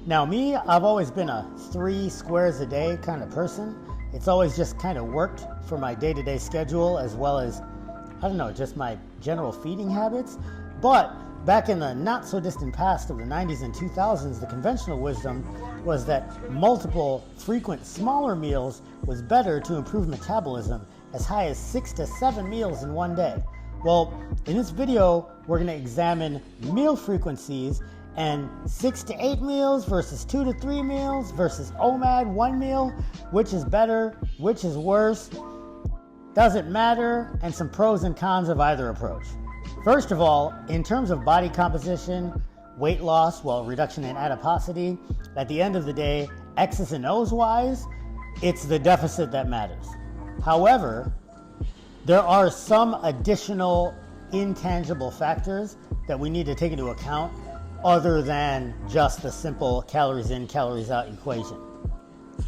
Now me, I've always been a 3 squares a day kind of person. It's always just kind of worked for my day-to-day schedule as well as, I don't know, just my general feeding habits. But back in the not so distant past of the 90s and 2000s, the conventional wisdom was that multiple, frequent, smaller meals was better to improve metabolism, as high as 6 to 7 meals in one day. Well, in this video, we're going to examine meal frequencies and 6 to 8 meals versus 2 to 3 meals versus OMAD 1 meal. Which is better? Which is worse? Does it matter? And some pros and cons of either approach. First of all, in terms of body composition, weight loss, reduction in adiposity, at the end of the day, X's and O's wise, it's the deficit that matters. However, there are some additional intangible factors that we need to take into account other than just the simple calories in, calories out equation.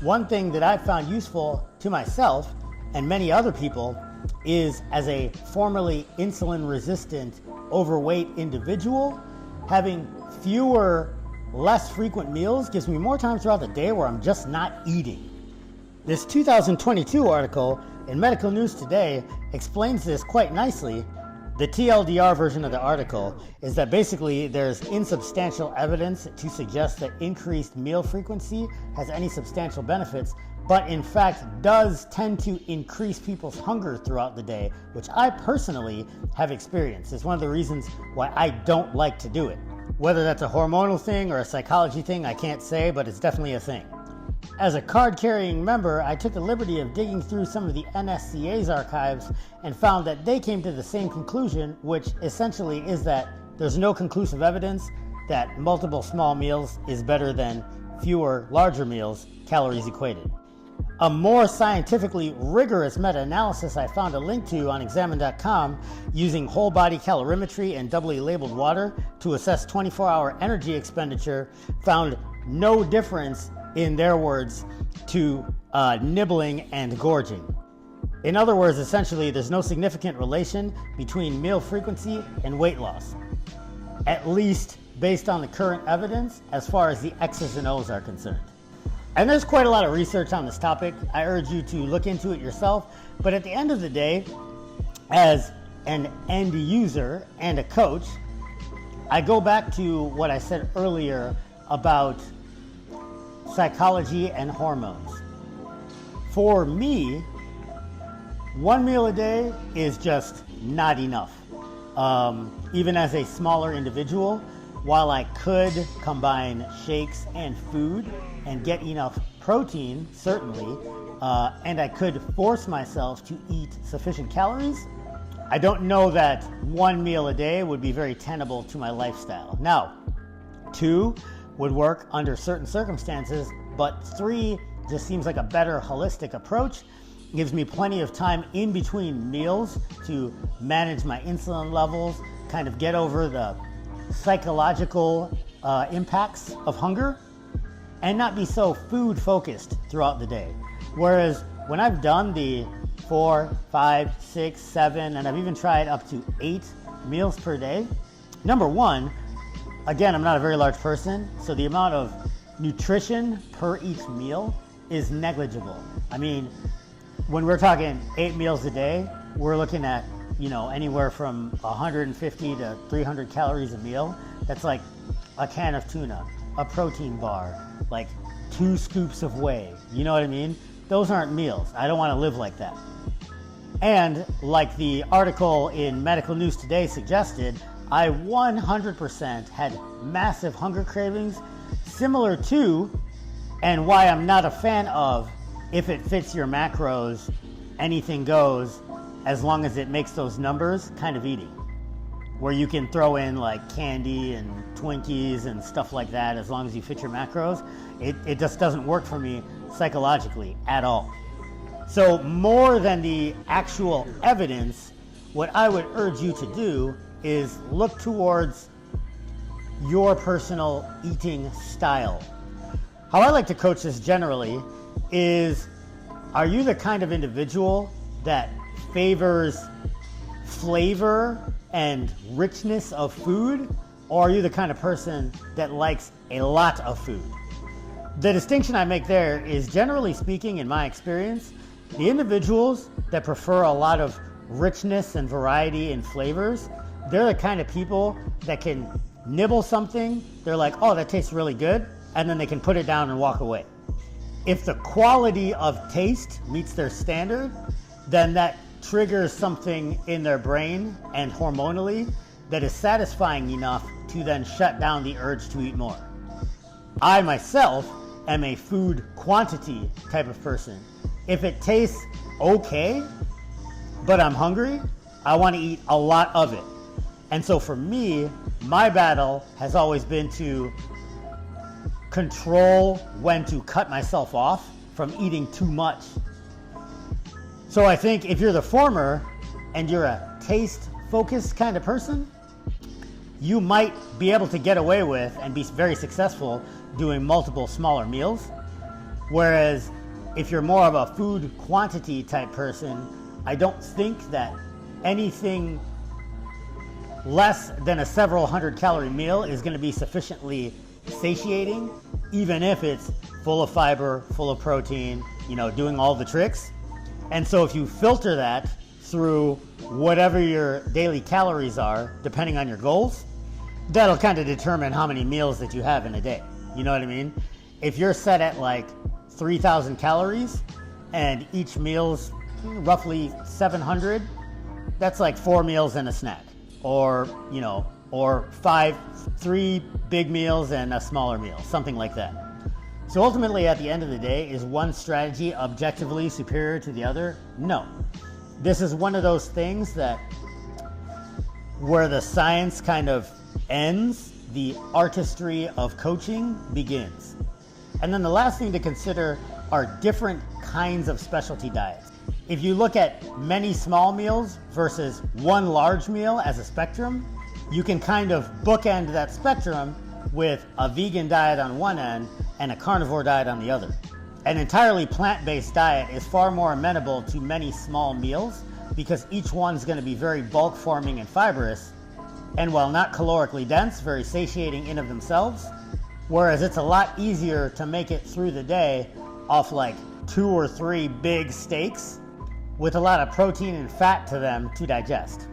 One thing that I've found useful to myself and many other people is, as a formerly insulin resistant, overweight individual, having fewer, less frequent meals gives me more time throughout the day where I'm just not eating. This 2022 article in Medical News Today explains this quite nicely. The TLDR version of the article is that basically there's insubstantial evidence to suggest that increased meal frequency has any substantial benefits, but in fact does tend to increase people's hunger throughout the day, which I personally have experienced. It's one of the reasons why I don't like to do it. Whether that's a hormonal thing or a psychology thing, I can't say, but it's definitely a thing. As a card-carrying member, I took the liberty of digging through some of the NSCA's archives and found that they came to the same conclusion, which essentially is that there's no conclusive evidence that multiple small meals is better than fewer larger meals, calories equated. A more scientifically rigorous meta-analysis I found a link to on examine.com using whole body calorimetry and doubly labeled water to assess 24-hour energy expenditure found no difference, in their words, to nibbling and gorging. In other words, essentially, there's no significant relation between meal frequency and weight loss, at least based on the current evidence as far as the X's and O's are concerned. And there's quite a lot of research on this topic. I urge you to look into it yourself. But at the end of the day, as an end user and a coach, I go back to what I said earlier about psychology and hormones. For me, 1 meal a day is just not enough. Even as a smaller individual, while I could combine shakes and food and get enough protein, certainly, and I could force myself to eat sufficient calories, I don't know that 1 meal a day would be very tenable to my lifestyle. Now, 2 would work under certain circumstances, but 3 just seems like a better holistic approach. It gives me plenty of time in between meals to manage my insulin levels, kind of get over the psychological impacts of hunger, and not be so food focused throughout the day. Whereas when I've done the 4, 5, 6, 7, and I've even tried up to 8 meals per day, number one, again, I'm not a very large person, so the amount of nutrition per each meal is negligible. I mean, when we're talking 8 meals a day, we're looking at, anywhere from 150 to 300 calories a meal. That's like a can of tuna, a protein bar, like 2 scoops of whey. You know what I mean? Those aren't meals. I don't want to live like that. And like the article in Medical News Today suggested, I 100% had massive hunger cravings, similar to, and why I'm not a fan of, if it fits your macros, anything goes, as long as it makes those numbers, kind of eating. Where you can throw in like candy and Twinkies and stuff like that, as long as you fit your macros. It just doesn't work for me psychologically at all. So more than the actual evidence, what I would urge you to do is look towards your personal eating style. How I like to coach this generally is, are you the kind of individual that favors flavor and richness of food, or are you the kind of person that likes a lot of food? The distinction I make there is, generally speaking, in my experience, the individuals that prefer a lot of richness and variety in flavors, they're the kind of people that can nibble something, they're like, oh, that tastes really good, and then they can put it down and walk away. If the quality of taste meets their standard, then that triggers something in their brain and hormonally that is satisfying enough to then shut down the urge to eat more. I myself am a food quantity type of person. If it tastes okay, but I'm hungry, I want to eat a lot of it. And so for me, my battle has always been to control when to cut myself off from eating too much. So I think if you're the former and you're a taste-focused kind of person, you might be able to get away with and be very successful doing multiple smaller meals. Whereas if you're more of a food quantity type person, I don't think that anything less than a several hundred calorie meal is going to be sufficiently satiating, even if it's full of fiber, full of protein, doing all the tricks. And so if you filter that through whatever your daily calories are, depending on your goals, that'll kind of determine how many meals that you have in a day. You know what I mean? If you're set at like 3,000 calories and each meal's roughly 700, that's like 4 meals and a snack, or 3 big meals and a smaller meal, something like that. So ultimately, at the end of the day, is one strategy objectively superior to the other? No. This is one of those things that where the science kind of ends, the artistry of coaching begins. And then the last thing to consider are different kinds of specialty diets. If you look at many small meals versus one large meal as a spectrum, you can kind of bookend that spectrum with a vegan diet on one end and a carnivore diet on the other. An entirely plant-based diet is far more amenable to many small meals because each one's going to be very bulk forming and fibrous, and while not calorically dense, very satiating in of themselves, whereas it's a lot easier to make it through the day off like 2 or 3 big steaks with a lot of protein and fat to them to digest.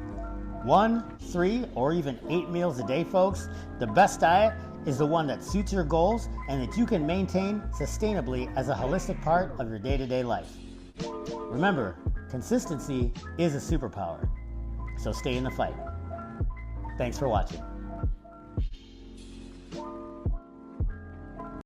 1, 3, or even 8 meals a day, folks. The best diet is the one that suits your goals and that you can maintain sustainably as a holistic part of your day-to-day life. Remember, consistency is a superpower, so stay in the fight. Thanks for watching.